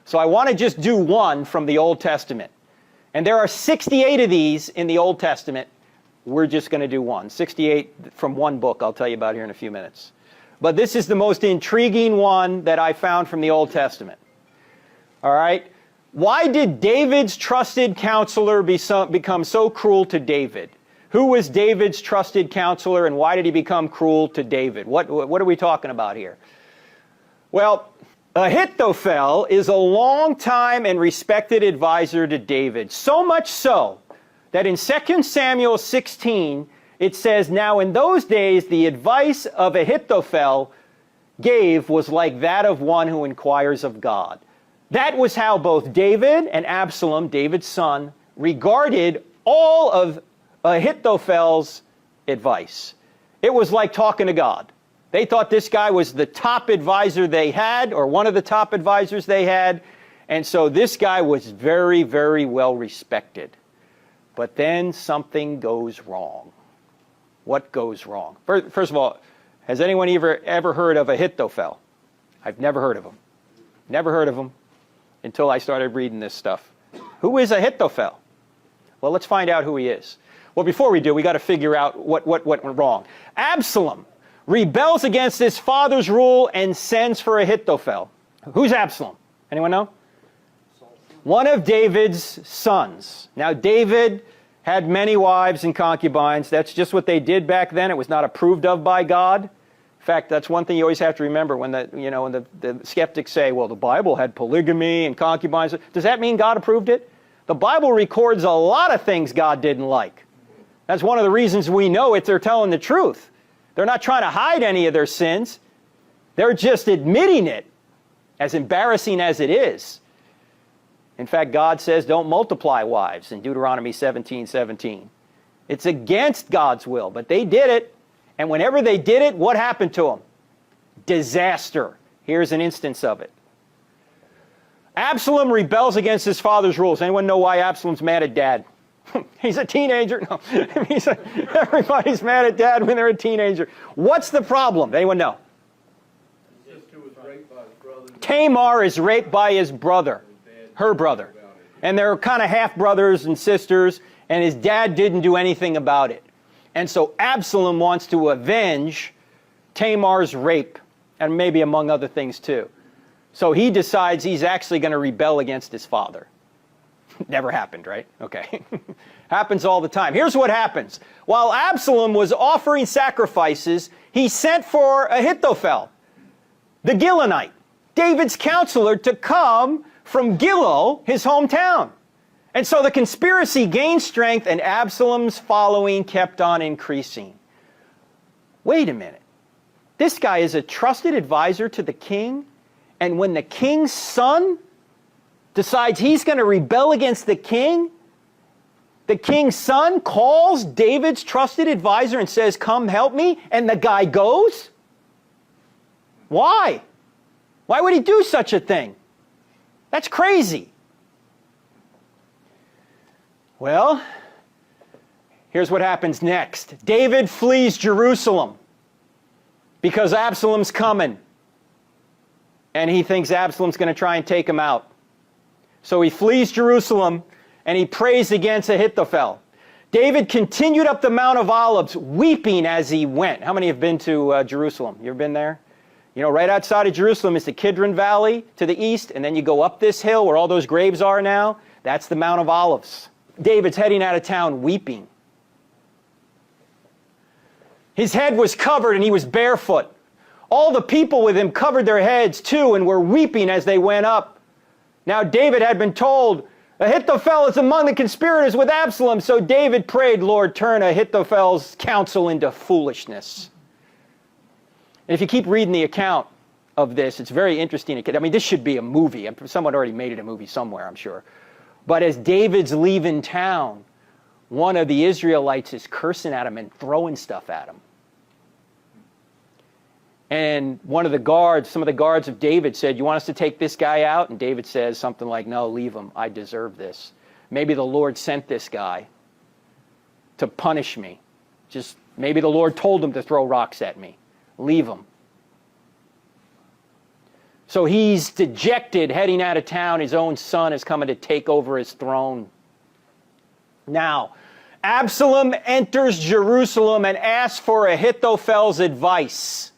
So I want to just do one from the Old Testament. And there are 68 of these in the Old Testament. We're just going to do one. 68 from one book I'll tell you about here in a few minutes. But this is the most intriguing one that I found from the Old Testament. All right? Why did David's trusted counselor become so cruel to David? Who was David's trusted counselor, and why did he become cruel to David? What are we talking about here? Well, Ahithophel is a long-time and respected advisor to David. So much so that in 2 Samuel 16, it says, "Now in those days the advice of Ahithophel gave was like that of one who inquires of God." That was how both David and Absalom, David's son, regarded all of Ahithophel's advice. It was like talking to God. They thought this guy was the top advisor they had, or one of the top advisors they had, and so this guy was very, very well respected. But then something goes wrong. What goes wrong? First of all, has anyone ever heard of Ahithophel? I've never heard of him. Never heard of him until I started reading this stuff. Who is Ahithophel? Well, let's find out who he is. Well, before we do, we got to figure out what went wrong. Absalom rebels against his father's rule and sends for Ahithophel. Who's Absalom? Anyone know? One of David's sons. Now, David had many wives and concubines. That's just what they did back then. It was not approved of by God. In fact, that's one thing you always have to remember when the skeptics say, well, the Bible had polygamy and concubines. Does that mean God approved it? The Bible records a lot of things God didn't like. That's one of the reasons we know it. They're telling the truth. They're not trying to hide any of their sins. They're just admitting it, as embarrassing as it is. In fact, God says don't multiply wives in Deuteronomy 17:17. It's against God's will, but they did it. And whenever they did it, what happened to them? Disaster. Here's an instance of it. Absalom rebels against his father's rules. Anyone know why Absalom's mad at dad? He's a teenager. No, everybody's mad at dad when they're a teenager. What's the problem? Anyone know? Tamar is raped by his brother, her brother. And they're kind of half brothers and sisters, and his dad didn't do anything about it. And so Absalom wants to avenge Tamar's rape, and maybe among other things too. So he decides he's actually going to rebel against his father. Never happened, right? Okay. Happens all the time. Here's what happens. While Absalom was offering sacrifices, he sent for Ahithophel, the Gilonite, David's counselor, to come from Gilo, his hometown. And so the conspiracy gained strength, and Absalom's following kept on increasing. Wait a minute. This guy is a trusted advisor to the king, and when the king's son decides he's going to rebel against the king's son calls David's trusted advisor and says, "Come help me," and the guy goes? Why? Why would he do such a thing? That's crazy. Well, here's what happens next. David flees Jerusalem because Absalom's coming. And he thinks Absalom's going to try and take him out. So he flees Jerusalem and he prays against Ahithophel. David continued up the Mount of Olives, weeping as he went. How many have been to Jerusalem? You ever been there? You know, right outside of Jerusalem is the Kidron Valley to the east, and then you go up this hill where all those graves are now. That's the Mount of Olives. David's heading out of town weeping. His head was covered and he was barefoot. All the people with him covered their heads too and were weeping as they went up. Now David had been told, Ahithophel is among the conspirators with Absalom. So David prayed, "Lord, turn Ahithophel's counsel into foolishness." And if you keep reading the account of this, it's very interesting. I mean, this should be a movie. Someone already made it a movie somewhere, I'm sure. But as David's leaving town, one of the Israelites is cursing at him and throwing stuff at him. And one of the guards, some of the guards of David said, "You want us to take this guy out?" And David says something like, "No, leave him. I deserve this. Maybe the Lord sent this guy to punish me. Just maybe the Lord told him to throw rocks at me. Leave him." So he's dejected, heading out of town. His own son is coming to take over his throne. Now, Absalom enters Jerusalem and asks for Ahithophel's advice.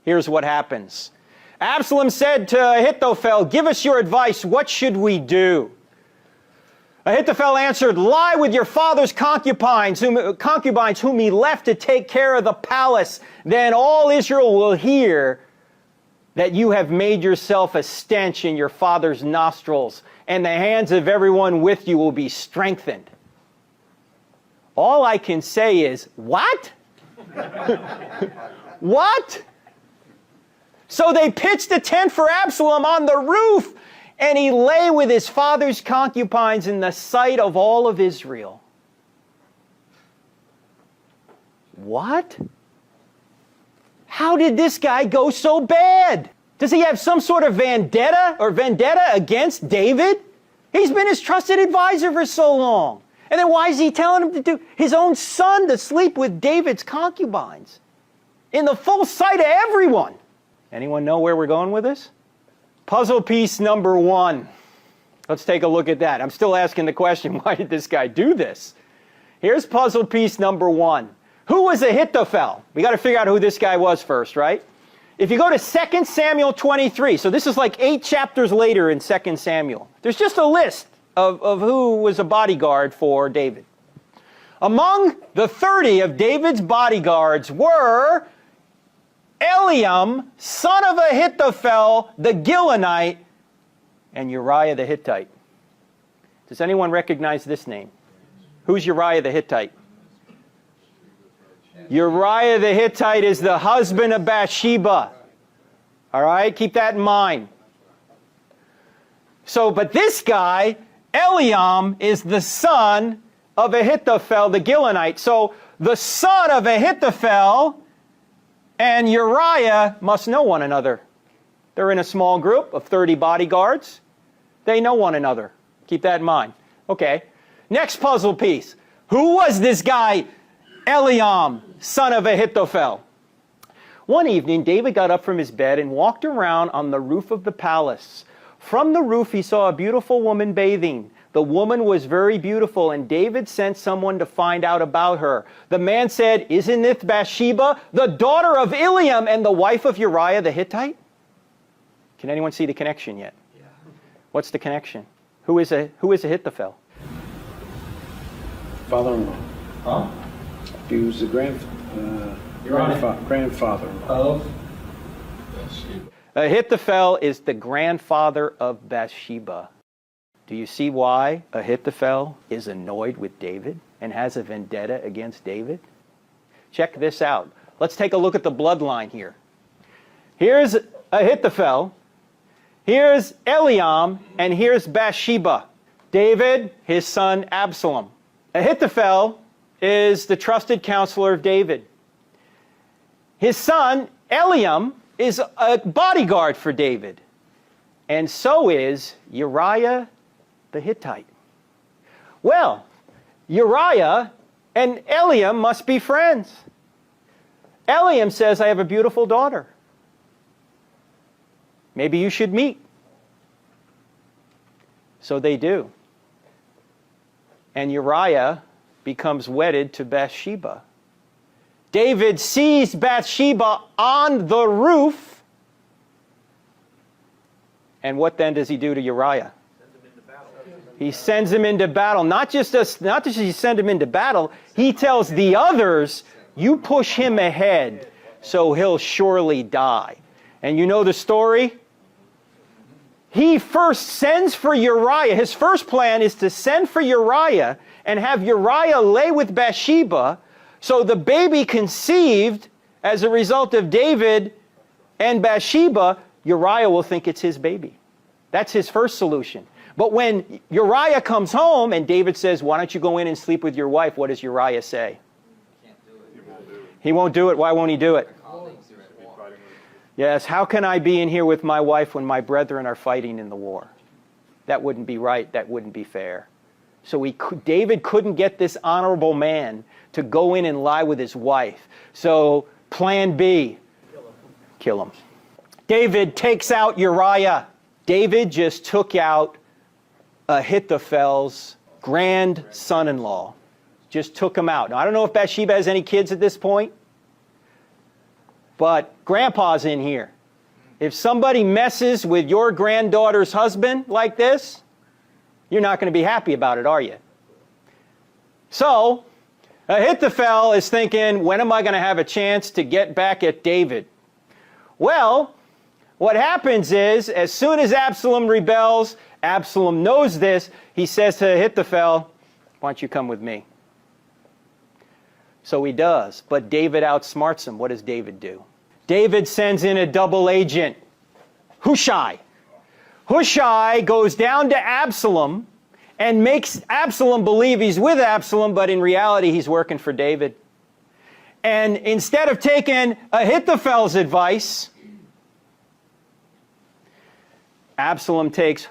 Here's what happens. Absalom said to Ahithophel, "Give us your advice. What should we do?" Ahithophel answered, "Lie with your father's concubines whom he left to take care of the palace. Then all Israel will hear that you have made yourself a stench in your father's nostrils, and the hands of everyone with you will be strengthened." All I can say is, what? What? So they pitched a tent for Absalom on the roof, and he lay with his father's concubines in the sight of all of Israel. What? How did this guy go so bad? Does he have some sort of vendetta against David? He's been his trusted advisor for so long. And then why is he telling him to do his own son to sleep with David's concubines in the full sight of everyone? Anyone know where we're going with this? Puzzle piece number 1. Let's take a look at that. I'm still asking the question, why did this guy do this? Here's puzzle piece number 1. Who was Ahithophel? We got to figure out who this guy was first, right? If you go to 2 Samuel 23, so this is like 8 chapters later in 2 Samuel. There's just a list of who was a bodyguard for David. Among the 30 of David's bodyguards were Eliam, son of Ahithophel, the Gilonite, and Uriah the Hittite. Does anyone recognize this name? Who's Uriah the Hittite? Uriah the Hittite is the husband of Bathsheba. All right, keep that in mind. So, but this guy, Eliam, is the son of Ahithophel the Gilonite. So the son of Ahithophel and Uriah must know one another. They're in a small group of 30 bodyguards. They know one another. Keep that in mind. Okay. Next puzzle piece. Who was this guy, Eliam, son of Ahithophel? One evening, David got up from his bed and walked around on the roof of the palace. From the roof, he saw a beautiful woman bathing. The woman was very beautiful, and David sent someone to find out about her. The man said, "Isn't this Bathsheba, the daughter of Eliam and the wife of Uriah the Hittite?" Can anyone see the connection yet? Yeah. What's the connection? Who is Ahithophel? Father-in-law. Huh? He was the grandfather Of Bathsheba. Ahithophel is the grandfather of Bathsheba. Do you see why Ahithophel is annoyed with David and has a vendetta against David? Check this out. Let's take a look at the bloodline here. Here's Ahithophel, here's Eliam, and here's Bathsheba. David, his son Absalom. Ahithophel is the trusted counselor of David. His son Eliam is a bodyguard for David. And so is Uriah the Hittite. Well, Uriah and Eliam must be friends. Eliam says, "I have a beautiful daughter. Maybe you should meet." So they do. And Uriah becomes wedded to Bathsheba. David sees Bathsheba on the roof. And what then does he do to Uriah? He sends him into battle. Not just he send him into battle, he tells the others, "You push him ahead, so he'll surely die." And you know the story? He first sends for Uriah. His first plan is to send for Uriah and have Uriah lay with Bathsheba, so the baby conceived as a result of David and Bathsheba, Uriah will think it's his baby. That's his first solution. But when Uriah comes home and David says, "Why don't you go in and sleep with your wife?" what does Uriah say? He won't do it. Why won't he do it? Yes, how can I be in here with my wife when my brethren are fighting in the war? That wouldn't be right. That wouldn't be fair. So David couldn't get this honorable man to go in and lie with his wife. So plan B, kill him. David takes out Uriah. David just took out Ahithophel's grandson-in-law. Just took him out. Now, I don't know if Bathsheba has any kids at this point, but grandpa's in here. If somebody messes with your granddaughter's husband like this, you're not going to be happy about it, are you? So, Ahithophel is thinking, when am I going to have a chance to get back at David? Well, what happens is, as soon as Absalom rebels, Absalom knows this, he says to Ahithophel, why don't you come with me? So he does, but David outsmarts him. What does David do? David sends in a double agent, Hushai. Hushai goes down to Absalom and makes Absalom believe he's with Absalom, but in reality he's working for David. And instead of taking Ahithophel's advice, Absalom takes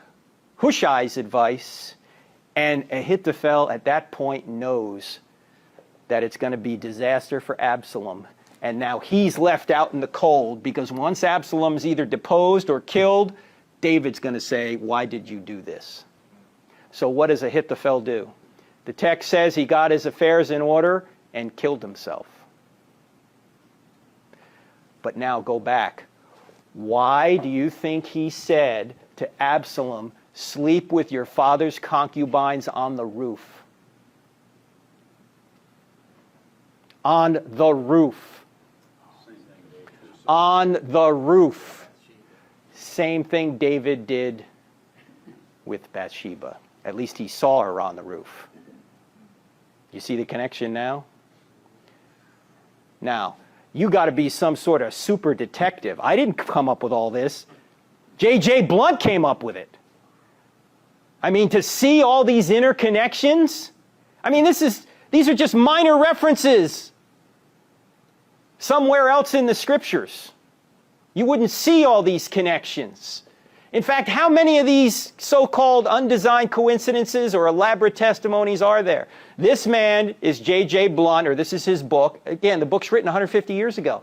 Hushai's advice, and Ahithophel at that point knows that it's going to be disaster for Absalom. And now he's left out in the cold, because once Absalom's either deposed or killed, David's going to say, why did you do this? So what does Ahithophel do? The text says he got his affairs in order and killed himself. But now go back. Why do you think he said to Absalom, sleep with your father's concubines on the roof? On the roof. On the roof. Same thing David did with Bathsheba. At least he saw her on the roof. You see the connection now? Now, you got to be some sort of super detective. I didn't come up with all this. J.J. Blunt came up with it. I mean, to see all these interconnections, I mean, these are just minor references somewhere else in the scriptures. You wouldn't see all these connections. In fact, how many of these so-called undesigned coincidences or elaborate testimonies are there? This man is J.J. Blunt, or this is his book. Again, the book's written 150 years ago.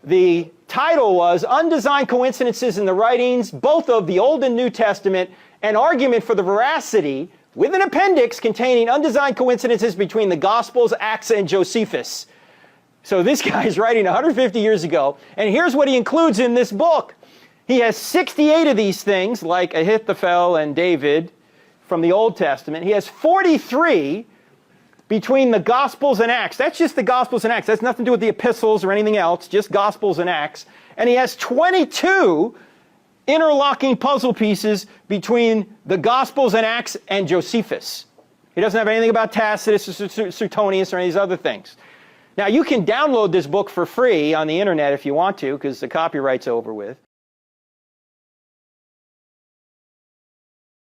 The title was Undesigned Coincidences in the Writings, both of the Old and New Testament, an argument for the veracity, with an appendix containing undesigned coincidences between the Gospels, Acts, and Josephus. So this guy's writing 150 years ago, and here's what he includes in this book. He has 68 of these things, like Ahithophel and David from the Old Testament. He has 43 between the Gospels and Acts. That's just the Gospels and Acts. That's nothing to do with the epistles or anything else, just Gospels and Acts. And he has 22 interlocking puzzle pieces between the Gospels and Acts and Josephus. He doesn't have anything about Tacitus or Suetonius or any of these other things. Now, you can download this book for free on the internet if you want to, because the copyright's over with.